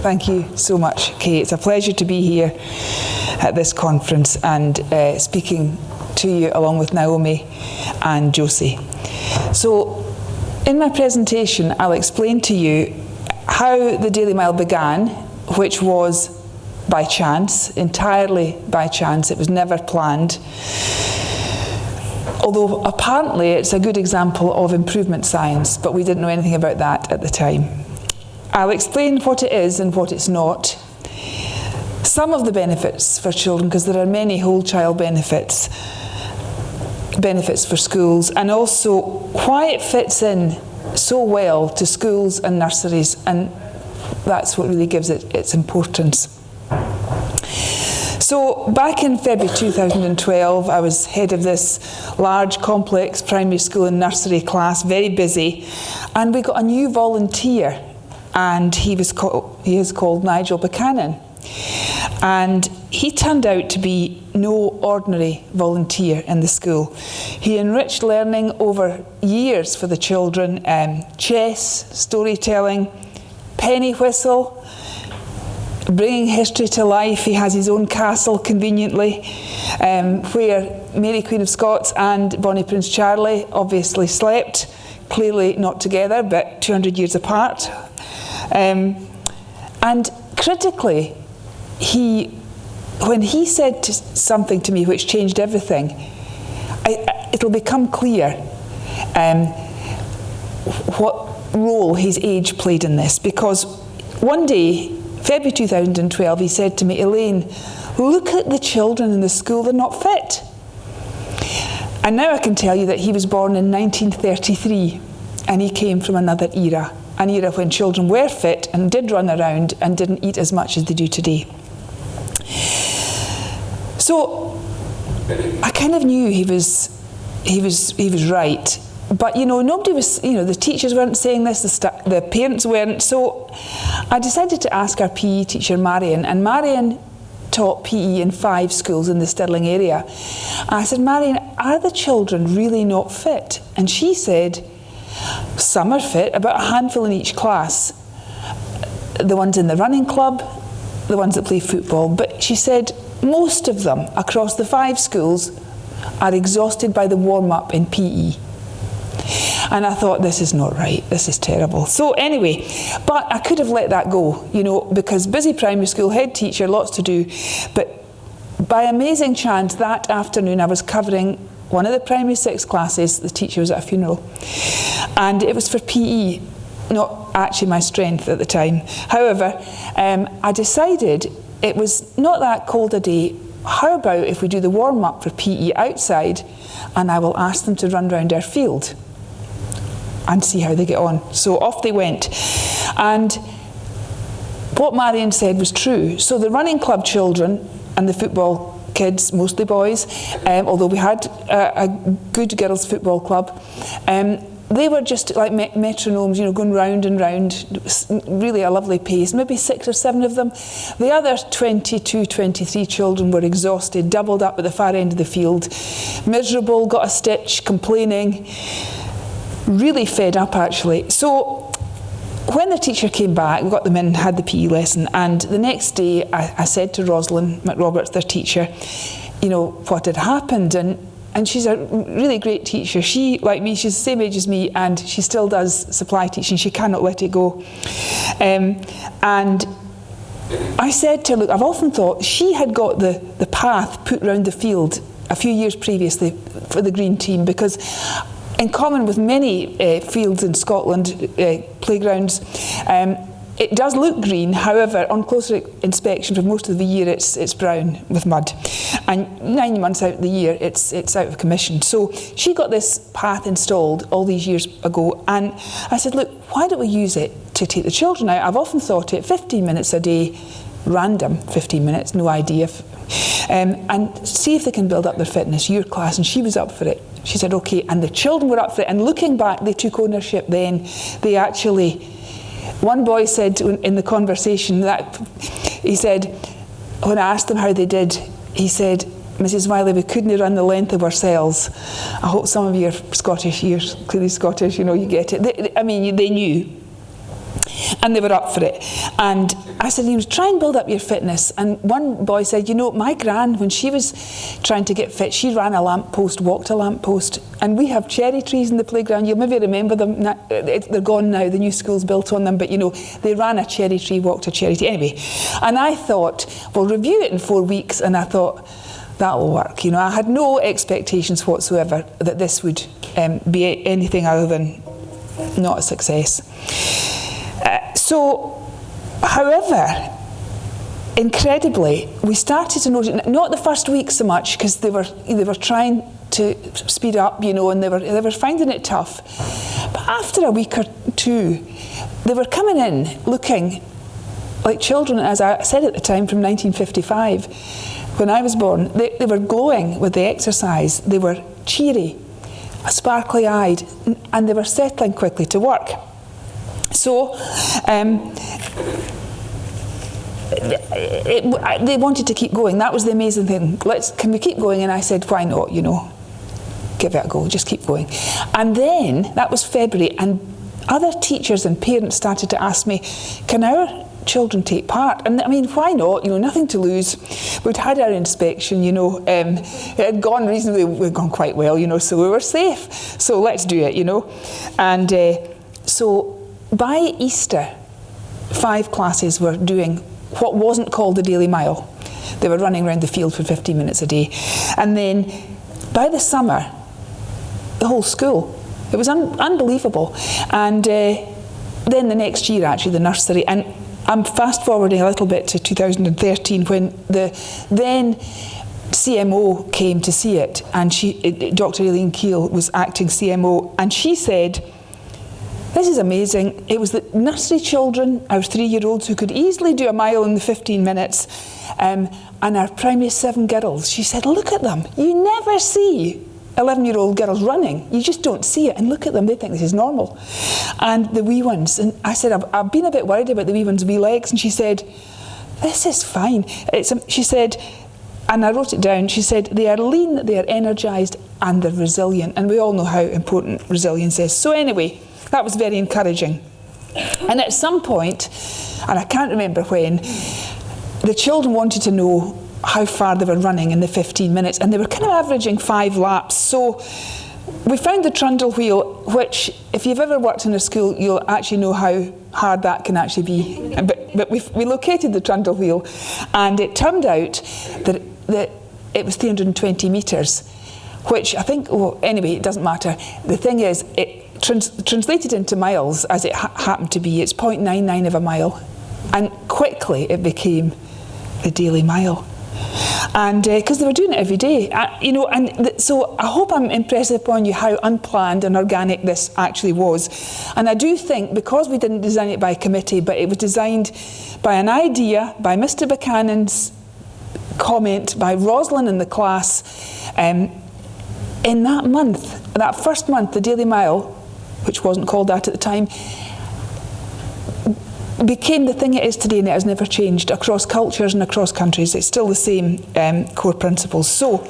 Thank you so much, Kay. It's a pleasure to be here at this conference and speaking to you along with Naomi and Josie. So, in my presentation, I'll explain to you how the Daily Mile began, which was by chance, entirely by chance. It was never planned. Although apparently it's a good example of improvement science, but we didn't know anything about that at the time. I'll explain what it is and what it's not. Some of the benefits for children, because there are many whole child benefits for schools, and also why it fits in so well to schools and nurseries, and that's what really gives it its importance. So back in February 2012, I was head of this large, complex primary school and nursery class, very busy, and we got a new volunteer, and he is called Nigel Buchanan. And he turned out to be no ordinary volunteer in the school. He enriched learning over years for the children, chess, storytelling, penny whistle, bringing history to life. He has his own castle, conveniently, where Mary Queen of Scots and Bonnie Prince Charlie obviously slept, clearly not together, but 200 years apart. And critically, when he said something to me which changed everything, it'll become clear what role his age played in this. Because one day, February 2012, he said to me, "Elaine, look at the children in the school, they're not fit." And now I can tell you that he was born in 1933, and he came from another era, an era when children were fit and did run around and didn't eat as much as they do today. So I kind of knew he was right, but nobody was. The teachers weren't saying this, the parents weren't. So I decided to ask our PE teacher Marion, and Marion taught PE in 5 schools in the Stirling area. I said, "Marion, are the children really not fit?" And she said, "Some are fit, about a handful in each class. The ones in the running club, the ones that play football." But she said most of them across the 5 schools are exhausted by the warm-up in PE. And I thought, this is not right, this is terrible. So anyway, but I could have let that go, because busy primary school, head teacher, lots to do. But by amazing chance, that afternoon I was covering one of the primary 6 classes. The teacher was at a funeral. And it was for PE, not actually my strength at the time. However, I decided it was not that cold a day. How about if we do the warm-up for PE outside, and I will ask them to run round our field and see how they get on. So off they went. And what Marion said was true. So the running club children and the football kids, mostly boys, although we had a good girls' football club, they were just like metronomes, going round and round, really a lovely pace, maybe 6 or 7 of them. The other 22, 23 children were exhausted, doubled up at the far end of the field, miserable, got a stitch, complaining, really fed up actually. So when the teacher came back, we got them in, had the PE lesson, and the next day I said to Rosalind McRoberts, their teacher, what had happened, and she's a really great teacher. She, like me, she's the same age as me, and she still does supply teaching. She cannot let it go. And I said to her, look, I've often thought she had got the path put round the field a few years previously for the green team, because in common with many fields in Scotland, playgrounds, it does look green. However, on closer inspection for most of the year, it's brown with mud, and 9 months out of the year, it's out of commission. So she got this path installed all these years ago, and I said, look, why don't we use it to take the children out? I've often thought it 15 minutes a day, random 15 minutes, no idea, and see if they can build up their fitness, your class. And she was up for it. She said, okay, and the children were up for it. And looking back, they took ownership then. They actually, one boy said in the conversation that, he said, when I asked them how they did, he said, Mrs. Wiley, we couldn't run the length of ourselves. I hope some of you are Scottish, you're clearly Scottish, you get it. They knew. And they were up for it. And I said, try and build up your fitness. And one boy said, my gran, when she was trying to get fit, she ran a lamppost, walked a lamppost. And we have cherry trees in the playground. You'll maybe remember them. They're gone now. The new school's built on them. But, they ran a cherry tree, walked a cherry tree. Anyway, and I thought, we'll review it in 4 weeks. And I thought, that'll work. I had no expectations whatsoever that this would be anything other than not a success. However, incredibly, we started to notice, not the first week so much, because they were trying to speed up, and they were finding it tough. But after a week or two, they were coming in looking like children, as I said at the time, from 1955, when I was born. They were glowing with the exercise. They were cheery, sparkly-eyed, and they were settling quickly to work. So they wanted to keep going. That was the amazing thing. Can we keep going? And I said, why not? Give it a go. Just keep going. And then that was February, and other teachers and parents started to ask me, can our children take part? And why not? Nothing to lose. We'd had our inspection. It had gone reasonably. We'd gone quite well. So we were safe. So let's do it. And so. By Easter, 5 classes were doing what wasn't called the daily mile. They were running around the field for 15 minutes a day. And then by the summer, the whole school. It was unbelievable. And then the next year, actually, the nursery. And I'm fast forwarding a little bit to 2013, when the then CMO came to see it. And Dr. Aileen Keel was acting CMO. And she said, this is amazing. It was the nursery children, our 3-year-olds, who could easily do a mile in the 15 minutes, and our primary 7 girls. She said, look at them. You never see 11-year-old girls running. You just don't see it. And look at them. They think this is normal. And the wee ones. And I said, I've been a bit worried about the wee ones' wee legs. And she said, this is fine. She said, and I wrote it down, she said, they are lean, they are energised, and they're resilient. And we all know how important resilience is. So anyway, that was very encouraging. And at some point, and I can't remember when, the children wanted to know how far they were running in the 15 minutes, and they were kind of averaging 5 laps. So we found the trundle wheel, which, if you've ever worked in a school, you'll actually know how hard that can actually be. But we located the trundle wheel, and it turned out that it was 320 metres, which I think, anyway, it doesn't matter. The thing is, it translated into miles, as it happened to be, it's 0.99 of a mile. And quickly it became the daily mile. And because they were doing it every day. So I hope I'm impressing upon you how unplanned and organic this actually was. And I do think, because we didn't design it by committee, but it was designed by an idea, by Mr. Buchanan's comment, by Rosalind in the class, in that month, that first month, the Daily Mile, which wasn't called that at the time, became the thing it is today, and it has never changed across cultures and across countries. It's still the same core principles. So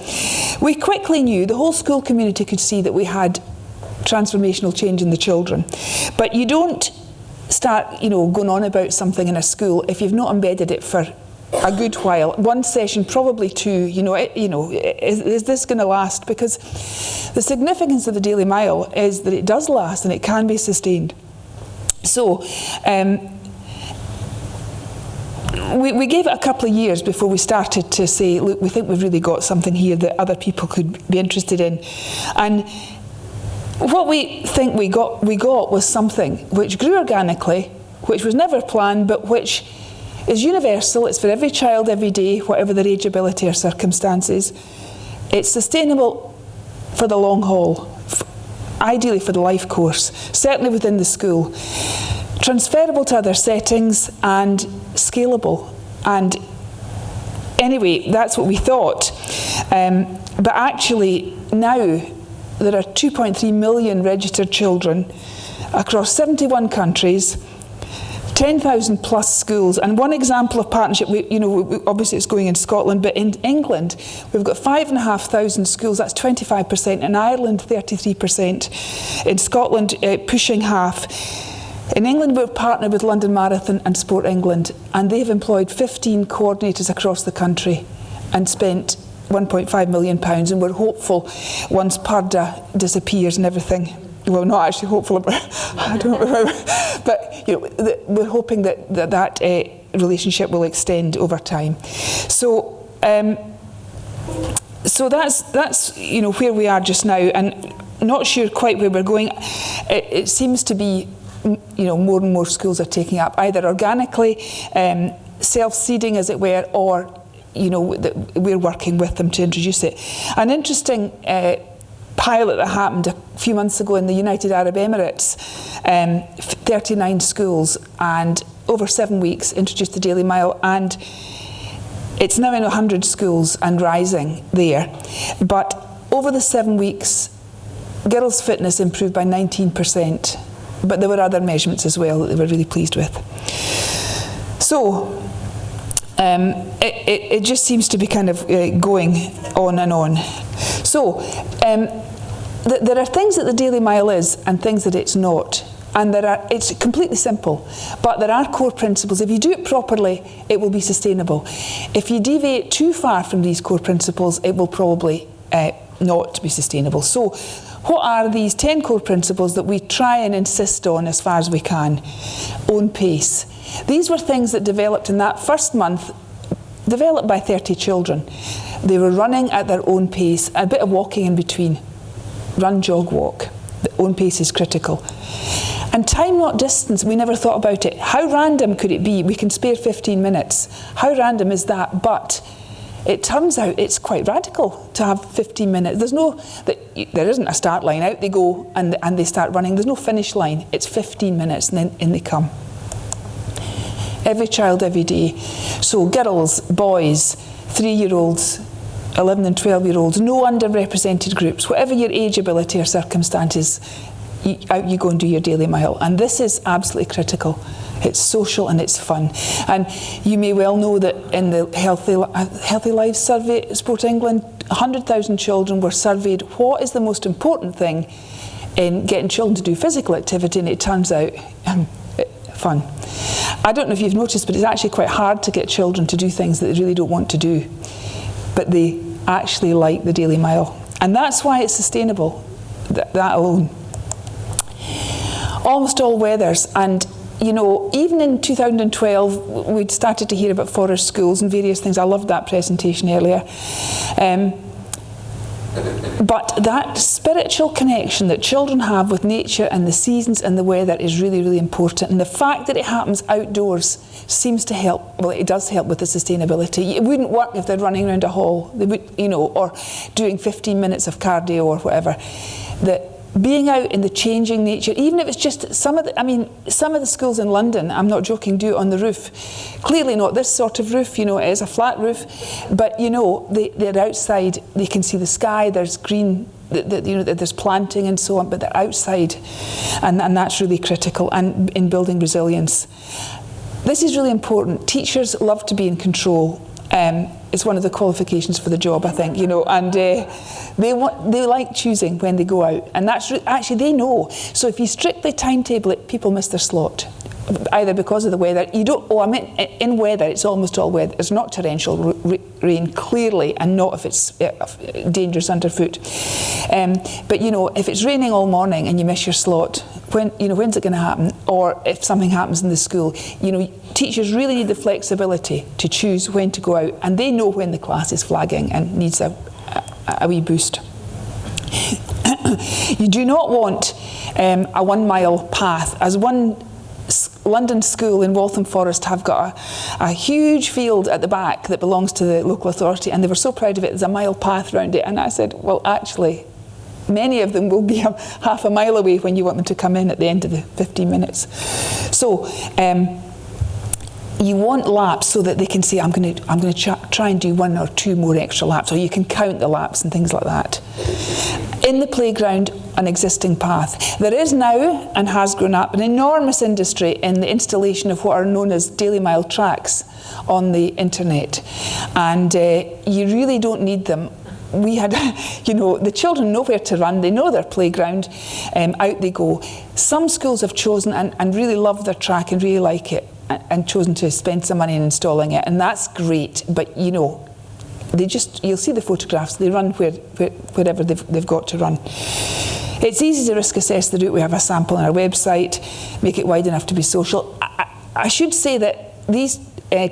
we quickly knew, the whole school community could see, that we had transformational change in the children. But you don't start, going on about something in a school if you've not embedded it for a good while. 1 session, probably 2. Is this going to last? Because the significance of the Daily Mile is that it does last and it can be sustained. So we gave it a couple of years before we started to say, look, we think we've really got something here that other people could be interested in. And what we think we got was something which grew organically, which was never planned, but which is universal. It's for every child, every day, whatever their age, ability or circumstances. It's sustainable for the long haul, ideally for the life course, certainly within the school. Transferable to other settings and scalable. And anyway, that's what we thought. But actually now there are 2.3 million registered children across 71 countries, 10,000 plus schools. And one example of partnership, obviously it's going in Scotland, but in England we've got 5,500 schools. That's 25%. In Ireland, 33%. In Scotland, pushing half. In England, we're partnered with London Marathon and Sport England, and they've employed 15 coordinators across the country and spent £1.5 million, and we're hopeful once Purda disappears and everything, well, not actually hopeful about, I don't know, but we're hoping that relationship will extend over time. So that's where we are just now, and not sure quite where we're going. It seems to be more and more schools are taking up, either organically, self-seeding as it were, or we're working with them to introduce it. An interesting pilot that happened a few months ago in the United Arab Emirates, 39 schools, and over 7 weeks introduced the Daily Mile, and it's now in 100 schools and rising there. But over the 7 weeks, girls' fitness improved by 19%, but there were other measurements as well that they were really pleased with. So it just seems to be kind of going on and on. So there are things that the Daily Mile is and things that it's not. And it's completely simple, but there are core principles. If you do it properly, it will be sustainable. If you deviate too far from these core principles, it will probably not be sustainable. So what are these 10 core principles that we try and insist on as far as we can? Own pace. These were things that developed in that first month, developed by 30 children. They were running at their own pace, a bit of walking in between. Run, jog, walk. The own pace is critical. And time, not distance, we never thought about it. How random could it be? We can spare 15 minutes. How random is that? But it turns out it's quite radical to have 15 minutes. There isn't a start line. Out they go and they start running. There's no finish line. It's 15 minutes and then in they come. Every child, every day. So girls, boys, 3-year-olds, 11 and 12-year-olds, no underrepresented groups, whatever your age, ability or circumstances, out you go and do your Daily Mile. And this is absolutely critical. It's social and it's fun. And you may well know that in the Healthy Lives survey at Sport England, 100,000 children were surveyed. What is the most important thing in getting children to do physical activity? And it turns out fun. I don't know if you've noticed, but it's actually quite hard to get children to do things that they really don't want to do. But they actually like the Daily Mile. And that's why it's sustainable, that alone. Almost all weathers, and even in 2012 we'd started to hear about forest schools and various things. I loved that presentation earlier. But that spiritual connection that children have with nature and the seasons and the weather is really, really important. And the fact that it happens outdoors seems to help. Well, it does help with the sustainability. It wouldn't work if they're running around a hall, they would, or doing 15 minutes of cardio or whatever. That being out in the changing nature, even if it's just some of the schools in London, I'm not joking, do it on the roof. Clearly not this sort of roof, it is a flat roof, but they're outside, they can see the sky, there's green, there's planting and so on, but they're outside, and that's really critical, and in building resilience. This is really important. Teachers love to be in control. It's one of the qualifications for the job, I think, and they like choosing when they go out, and that's actually they know. So if you strictly timetable it, people miss their slot, either because of the weather. In weather, it's almost all weather. It's not torrential rain, clearly, and not if it's dangerous underfoot. But if it's raining all morning and you miss your slot, when's it going to happen? Or if something happens in the school, teachers really need the flexibility to choose when to go out, and they know when the class is flagging and needs a wee boost. You do not want a 1 mile path. As one London school in Waltham Forest have got a huge field at the back that belongs to the local authority, and they were so proud of it. There's a mile path around it, and I said, well, actually, many of them will be half a mile away when you want them to come in at the end of the 15 minutes. So you want laps so that they can say, I'm going to try and do 1 or 2 more extra laps, or you can count the laps and things like that. In the playground, an existing path. There is now, and has grown up, an enormous industry in the installation of what are known as Daily Mile tracks on the internet. And you really don't need them we had, you know, the children know where to run, they know their playground, out they go. Some schools have chosen and really love their track and really like it and chosen to spend some money in installing it, and that's great, but you know, you'll see the photographs, they run wherever they've got to run. It's easy to risk assess the route. We have a sample on our website, make it wide enough to be social. I should say that these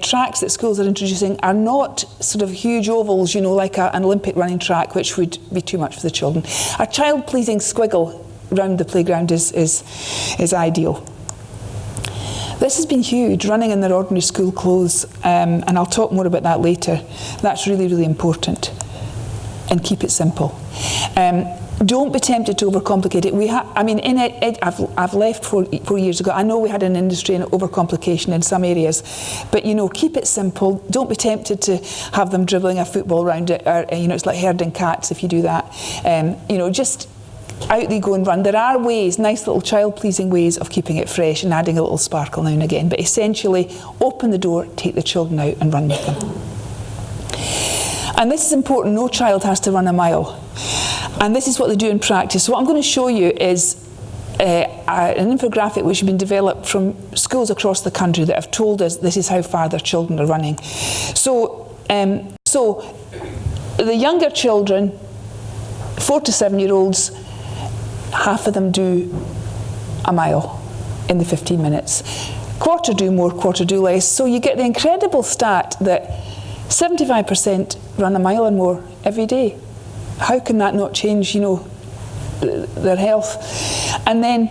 tracks that schools are introducing are not sort of huge ovals, you know, like an Olympic running track, which would be too much for the children. A child-pleasing squiggle round the playground is ideal. This has been huge, running in their ordinary school clothes, and I'll talk more about that later. That's really, really important. And keep it simple. Don't be tempted to overcomplicate it. I've left 4 years ago. I know we had an industry in overcomplication in some areas, but you know, keep it simple. Don't be tempted to have them dribbling a football around it, or you know, it's like herding cats if you do that. You know, just out they go and run. There are ways, nice little child-pleasing ways of keeping it fresh and adding a little sparkle now and again, but essentially, open the door, take the children out and run with them. And this is important, no child has to run a mile. And this is what they do in practice. So what I'm going to show you is an infographic which has been developed from schools across the country that have told us this is how far their children are running. So the younger children, 4 to 7-year-olds, half of them do a mile in the 15 minutes. Quarter do more, quarter do less. So you get the incredible stat that 75% run a mile or more every day. How can that not change, you know, their health? And then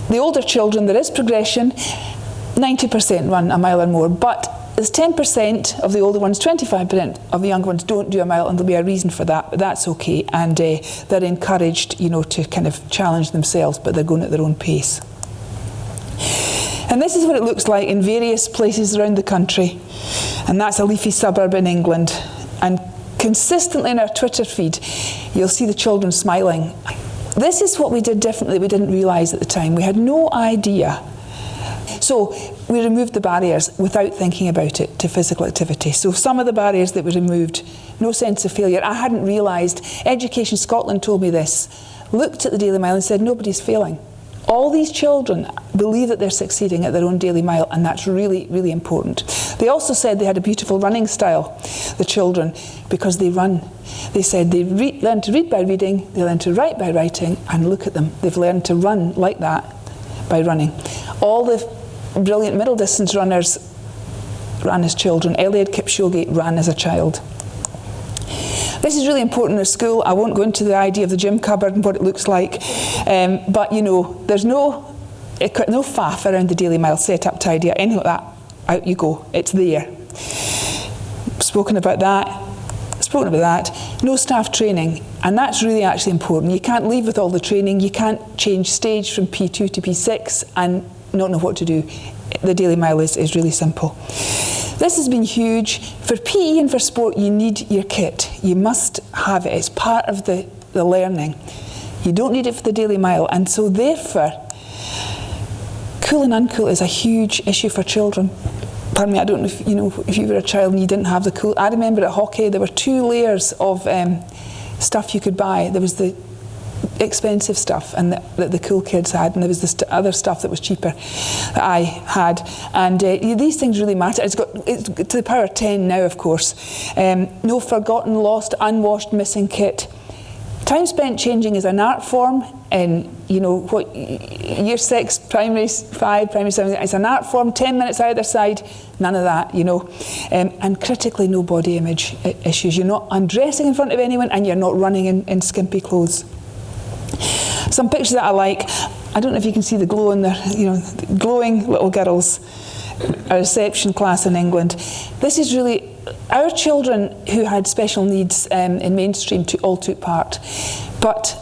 the older children, there is progression. 90% run a mile or more, but there's 10% of the older ones, 25% of the younger ones don't do a mile, and there'll be a reason for that, but that's okay. And they're encouraged, you know, to kind of challenge themselves, but they're going at their own pace. And this is what it looks like in various places around the country. And that's a leafy suburb in England. And consistently in our Twitter feed, you'll see the children smiling. This is what we did differently we didn't realise at the time. We had no idea. So we removed the barriers without thinking about it to physical activity. So some of the barriers that were removed, no sense of failure. I hadn't realised, Education Scotland told me this, looked at the Daily Mile and said nobody's failing. All these children believe that they're succeeding at their own daily mile, and that's really, really important. They also said they had a beautiful running style, the children, because they run. They said they learn to read by reading, they learn to write by writing, and look at them. They've learned to run like that by running. All the brilliant middle distance runners ran as children. Eliud Kipchoge ran as a child. This is really important at school. I won't go into the idea of the gym cupboard and what it looks like, but you know, there's no faff around the Daily Mile, set up tidy, anything like that. Out you go. It's there. Spoken about that. No staff training, and that's really actually important. You can't leave with all the training. You can't change stage from P2 to P6 and not know what to do. The Daily Mile is really simple. This has been huge. For PE and for sport, you need your kit. You must have it. It's part of the learning. You don't need it for the Daily Mile. And so therefore, cool and uncool is a huge issue for children. Pardon me, I don't know if you were a child and you didn't have the cool. I remember at hockey there were 2 layers of stuff you could buy. There was the expensive stuff and that the cool kids had, and there was this other stuff that was cheaper that I had, and these things really matter. It's to the power of 10 now, of course. No forgotten, lost, unwashed, missing kit. Time spent changing is an art form, and you know what, year 6, primary 5, primary 7, it's an art form. 10 minutes either side, none of that, you know. And critically, no body image issues. You're not undressing in front of anyone, and you're not running in skimpy clothes. Some pictures that I like, I don't know if you can see the glow in there, you know, glowing little girls, a reception class in England. This is really, our children who had special needs in mainstream all took part, but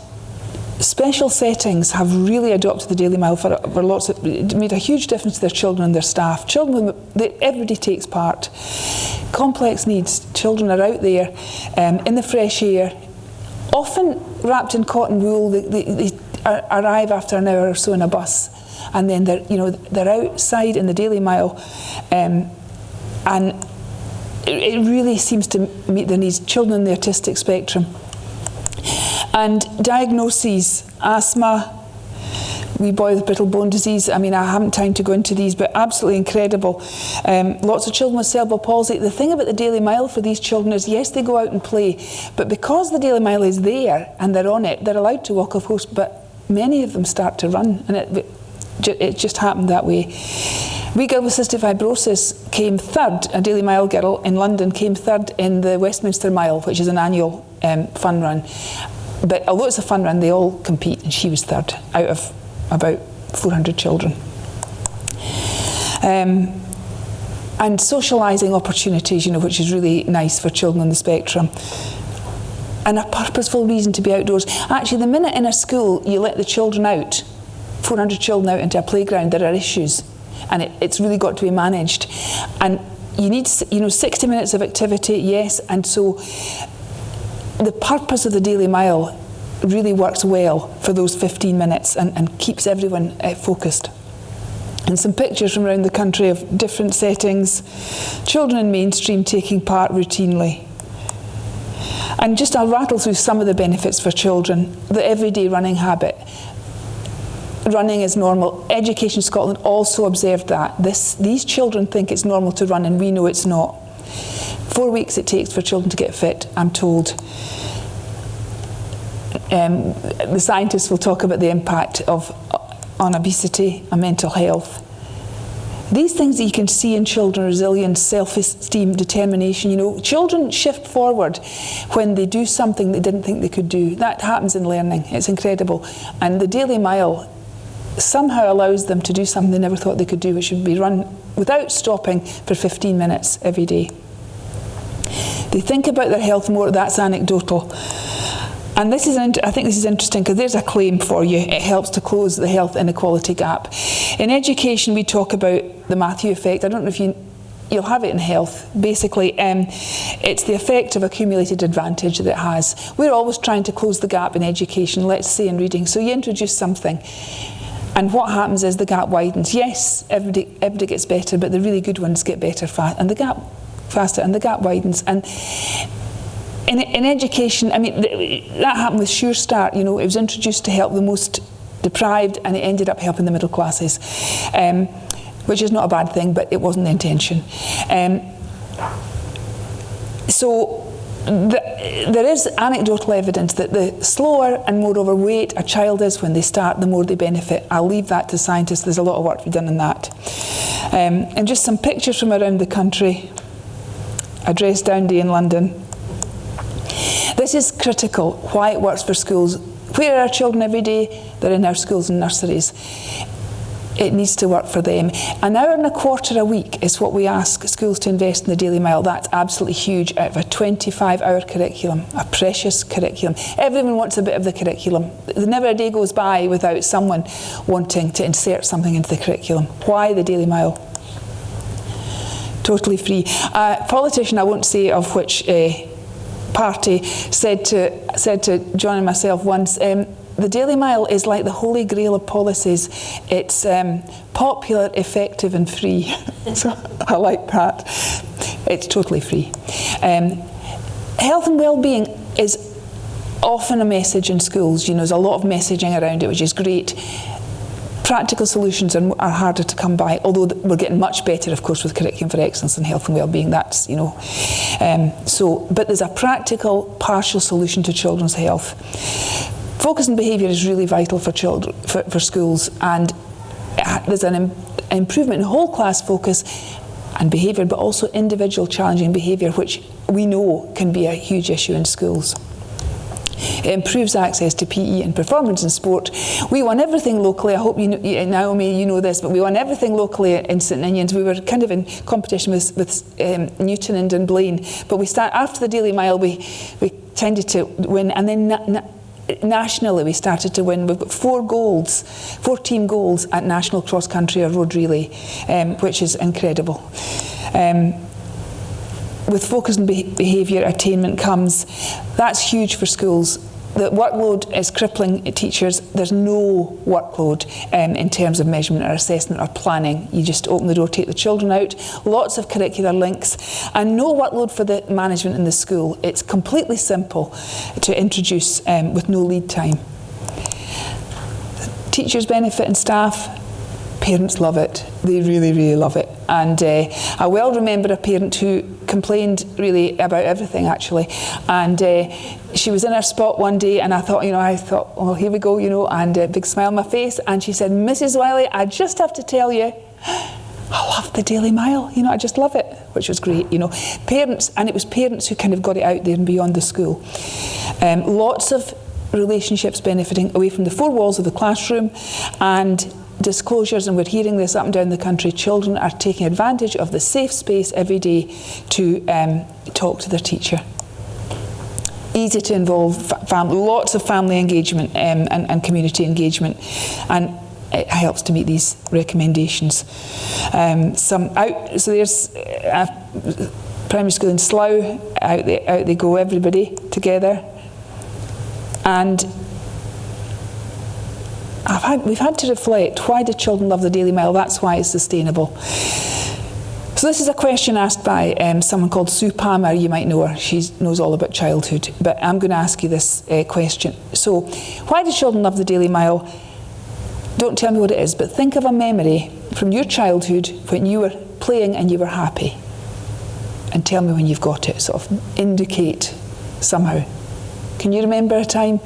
special settings have really adopted the Daily Mile for lots of, it made a huge difference to their children and their staff. Children, everybody takes part. Complex needs, children are out there in the fresh air, often wrapped in cotton wool. They arrive after an hour or so in a bus, and then they're outside in the Daily Mile, and it really seems to meet their needs. Children on the autistic spectrum, And diagnoses: asthma, wee boy with brittle bone disease. I mean, I haven't time to go into these, but absolutely incredible. Lots of children with cerebral palsy. The thing about the Daily Mile for these children is, yes, they go out and play, but because the Daily Mile is there and they're on it, they're allowed to walk, of course, but many of them start to run, and it just happened that way. Wee girl with cystic fibrosis came third, a Daily Mile girl in London came third in the Westminster Mile, which is an annual fun run. But although it's a fun run, they all compete, and she was third out of about 400 children. And socialising opportunities, which is really nice for children on the spectrum. And a purposeful reason to be outdoors. Actually, the minute in a school you let the children out, 400 children out into a playground, there are issues. And it's really got to be managed. And you need, 60 minutes of activity, yes. And so the purpose of the Daily Mile really works well for those 15 minutes and keeps everyone focused. And some pictures from around the country of different settings, children in mainstream taking part routinely. And just I'll rattle through some of the benefits for children. The everyday running habit. Running is normal. Education Scotland also observed that. These children think it's normal to run, and we know it's not. 4 weeks it takes for children to get fit, I'm told. The scientists will talk about the impact on obesity and mental health. These things that you can see in children: resilience, self-esteem, determination. Children shift forward when they do something they didn't think they could do. That happens in learning. It's incredible. And the Daily Mile somehow allows them to do something they never thought they could do, which would be run without stopping for 15 minutes every day. They think about their health more. That's anecdotal. And I think this is interesting, because there's a claim for you. It helps to close the health inequality gap. In education, we talk about the Matthew effect. I don't know if you'll have it in health. Basically, it's the effect of accumulated advantage that it has. We're always trying to close the gap in education, let's say in reading. So you introduce something, and what happens is the gap widens. Yes, everybody gets better, but the really good ones get better faster, and the gap widens. And in education, I mean, that happened with Sure Start. It was introduced to help the most deprived, and it ended up helping the middle classes, which is not a bad thing, but it wasn't the intention. There is anecdotal evidence that the slower and more overweight a child is when they start, the more they benefit. I'll leave that to scientists. There's a lot of work to be done on that. And just some pictures from around the country. A dress down day in London. This is critical, why it works for schools. Where are our children every day? They're in our schools and nurseries. It needs to work for them. An hour and a quarter a week is what we ask schools to invest in the Daily Mile. That's absolutely huge out of a 25-hour curriculum, a precious curriculum. Everyone wants a bit of the curriculum. Never a day goes by without someone wanting to insert something into the curriculum. Why the Daily Mile? Totally free. A politician, I won't say of which party, said to John and myself once, the Daily Mile is like the holy grail of policies. It's popular, effective and free. So I like that. It's totally free. Health and well-being is often a message in schools. There's a lot of messaging around it, which is great. Practical solutions are harder to come by, although we're getting much better, of course, with Curriculum for Excellence and Health and Wellbeing. That's, but there's a practical, partial solution to children's health. Focus on behaviour is really vital for children, for schools, and there's an improvement in whole class focus and behaviour, but also individual challenging behaviour, which we know can be a huge issue in schools. It improves access to PE and performance in sport. We won everything locally. I hope Naomi, you know this, but we won everything locally in St Ninians. We were kind of in competition with Newton and Dunblane. But after the Daily Mile, we tended to win, and then nationally we started to win. We've got 4 team goals at national cross country or road relay, which is incredible. With focus on behaviour, attainment comes. That's huge for schools. the workload is crippling teachers. There's no workload in terms of measurement or assessment or planning. You just open the door, take the children out, lots of curricular links, and no workload for the management in the school. It's completely simple to introduce with no lead time. Teachers benefit and staff. Parents love it. They really, really love it. And I well remember a parent who complained really about everything, actually. And she was in her spot one day, and I thought, oh, here we go, and a big smile on my face. And she said, Mrs. Wiley, I just have to tell you, I love the Daily Mile. I just love it, which was great. Parents, and it was parents who kind of got it out there and beyond the school. Lots of relationships benefiting away from the four walls of the classroom, and disclosures, and we're hearing this up and down the country. Children are taking advantage of the safe space every day to talk to their teacher. Easy to involve family, lots of family engagement and community engagement, and it helps to meet these recommendations. So there's a primary school in Slough. Out they go, everybody together, and we've had to reflect, why do children love the Daily Mile? That's why it's sustainable. So this is a question asked by someone called Sue Palmer. You might know her. She knows all about childhood. But I'm going to ask you this question. So, why do children love the Daily Mile? Don't tell me what it is, but think of a memory from your childhood when you were playing and you were happy. And tell me when you've got it. Sort of indicate somehow. Can you remember a time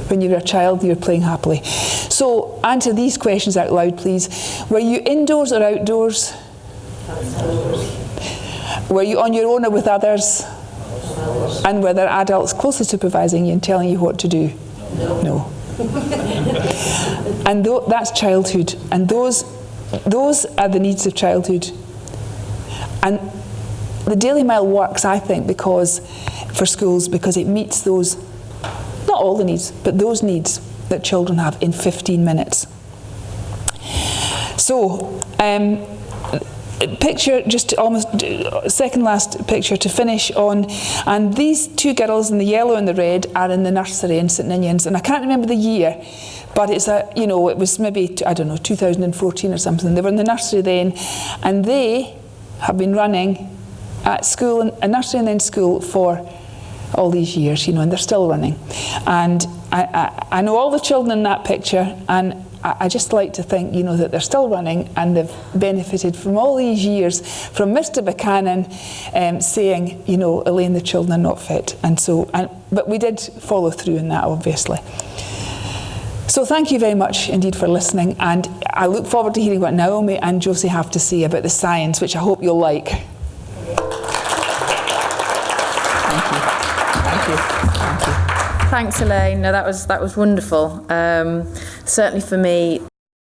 when you were a child and you were playing happily? So answer these questions out loud, please. Were you indoors or outdoors? Outdoors. Were you on your own or with others? And were there adults closely supervising you and telling you what to do? No. And that's childhood. And those are the needs of childhood. And the Daily Mile works, I think, for schools, because it meets those, not all the needs, but those needs that children have in 15 minutes. So, picture, just almost second last picture to finish on, and these two girls in the yellow and the red are in the nursery in St Ninians, and I can't remember the year, but it's it was maybe, 2014 or something. They were in the nursery then, and they have been running at school, a nursery and then school, for all these years, and they're still running. And I know all the children in that picture, and I just like to think, that they're still running, and they've benefited from all these years from Mr. Buchanan saying, Elaine, the children are not fit. But we did follow through in that, obviously. So thank you very much indeed for listening, and I look forward to hearing what Naomi and Josie have to say about the science, which I hope you'll like. Thanks, Elaine. No, that was wonderful. Certainly for me,